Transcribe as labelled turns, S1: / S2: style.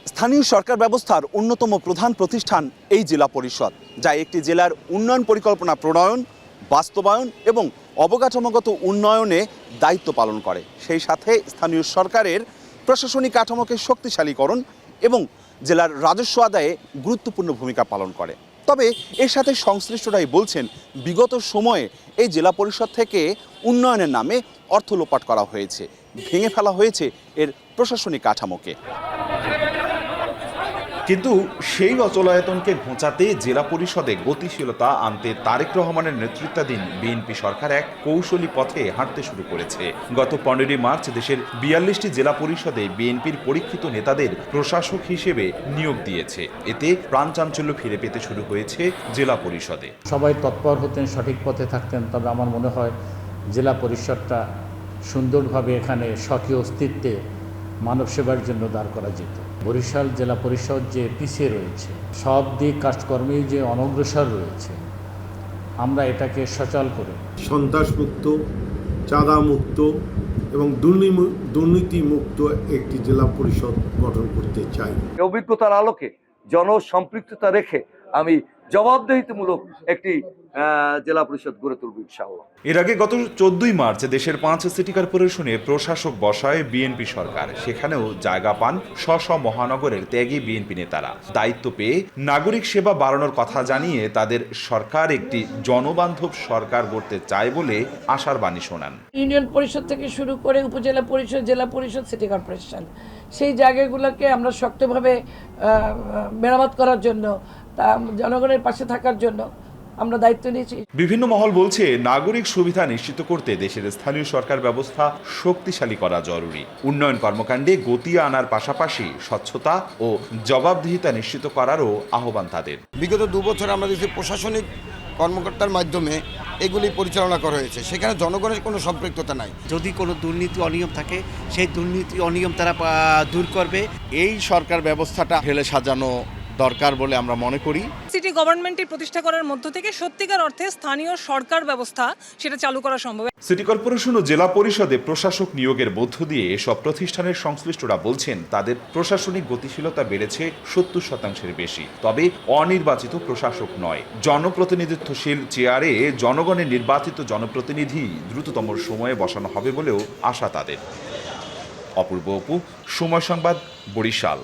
S1: স্থানীয় সরকার ব্যবস্থার অন্যতম প্রধান প্রতিষ্ঠান এই জেলা পরিষদ, যা একটি জেলার উন্নয়ন পরিকল্পনা প্রণয়ন, বাস্তবায়ন এবং অবকাঠামোগত উন্নয়নে দায়িত্ব পালন করে। সেই সাথে স্থানীয় সরকারের প্রশাসনিক কাঠামোকে শক্তিশালীকরণ এবং জেলার রাজস্ব আদায়ে গুরুত্বপূর্ণ ভূমিকা পালন করে। তবে এর সাথে সংশ্লিষ্টরাই বলছেন, বিগত সময়ে এই জেলা পরিষদ থেকে উন্নয়নের নামে অর্থ লোপাট করা হয়েছে, ভেঙে ফেলা হয়েছে এর প্রশাসনিক কাঠামোকে। কিন্তু সেই অচলায়তনকে ঘোচাতে জেলা পরিষদে গতিশীলতা আনতে তারেক রহমানের নেতৃত্বাধীন বিএনপি সরকার এক কৌশলী পথে হাঁটতে শুরু করেছে। গত 15 মার্চ দেশের 42টি জেলা পরিষদে বিএনপির পরীক্ষিত নেতাদের প্রশাসক হিসেবে নিয়োগ দিয়েছে। এতে প্রাণচাঞ্চল্য ফিরে পেতে শুরু হয়েছে জেলা পরিষদে।
S2: সবাই তৎপর হতেন, সঠিক পথে থাকতেন। তবে আমার মনে হয় জেলা পরিষদটা সুন্দরভাবে এখানে স্বকীয় অস্তিত্বে মানব সেবার জন্য দাঁড় করা যেত। বরিশাল জেলা পরিষদ যে পিছিয়ে রয়েছে, সব দিক কাজকর্মেই যে অনগ্রসর রয়েছে, আমরা এটাকে সচল করে
S3: সন্ত্রাসমুক্ত, চাঁদামুক্ত এবং দুর্নীতিমুক্ত একটি জেলা পরিষদ গঠন করতে চাই।
S4: অভিজ্ঞতার আলোকে জনসম্পৃক্ততা রেখে আমি জবাবদিহিতামূলক একটি জেলা পরিষদ গড়ে তুলব ইনশাআল্লাহ।
S5: এর আগে গত 14 মার্চ দেশের 5 সিটি কর্পোরেশনে প্রশাসক বসায় বিএনপি সরকার। সেখানেও জায়গা পান স্ব মহানগরের ত্যাগী বিএনপি নেতারা। দায়িত্ব পেয়ে নাগরিক সেবা বাড়ানোর কথা জানিয়ে তাদের সরকার একটি জনবান্ধব সরকার গড়তে চায় বলে আশার বাণী শোনান।
S6: ইউনিয়ন পরিষদ থেকে শুরু করে উপজেলা পরিষদ, জেলা পরিষদ, সিটি কর্পোরেশন, সেই জায়গাগুলোকে আমরা শক্তভাবে মেরামত করার জন্য, তা জনগণের পাশে থাকার জন্য আমরা দায়িত্ব নিয়েছি।
S5: বিভিন্ন মহল বলছে, নাগরিক সুবিধা নিশ্চিত করতে দেশের স্থানীয় সরকার ব্যবস্থা শক্তিশালী করা জরুরি। উন্নয়ন কর্মকাণ্ডে গতি আনার পাশাপাশি স্বচ্ছতা ও জবাবদিহিতা নিশ্চিত করারও আহ্বান তাদের।
S7: বিগত 2 বছর আমরা দেখছি প্রশাসনিক কর্মকর্তার মাধ্যমে এগুলি পরিচালনা করা হয়েছে, সেখানে জনগণের কোনো সম্পৃক্ততা নাই।
S8: যদি কোনো দুর্নীতি অনিয়ম থাকে, সেই দুর্নীতি অনিয়ম তারা দূর করবে।
S9: এই সরকার ব্যবস্থাটা ঢেলে সাজানো দরকার বলে আমরা মনে করি।
S10: সিটি গভর্নমেন্টটি প্রতিষ্ঠা করার মধ্য থেকে সত্যিকার অর্থে স্থানীয় সরকার ব্যবস্থা সেটা চালু করা সম্ভব।
S5: সিটি কর্পোরেশন ও জেলা পরিষদে প্রশাসক নিয়োগের মধ্য দিয়ে এসব প্রতিষ্ঠানের সংশ্লিষ্টরা বলছেন, তাদের প্রশাসনিক গতিশীলতা বেড়েছে 70% বেশি। তবে অনির্বাচিত প্রশাসক নয়, জনপ্রতিনিধিত্বশীল চেয়ারে জনগণের নির্বাচিত জনপ্রতিনিধি দ্রুততম সময়ে বসানো হবে বলেও আশা তাদের। অপূর্ব অপু, সময় সংবাদ, বরিশাল।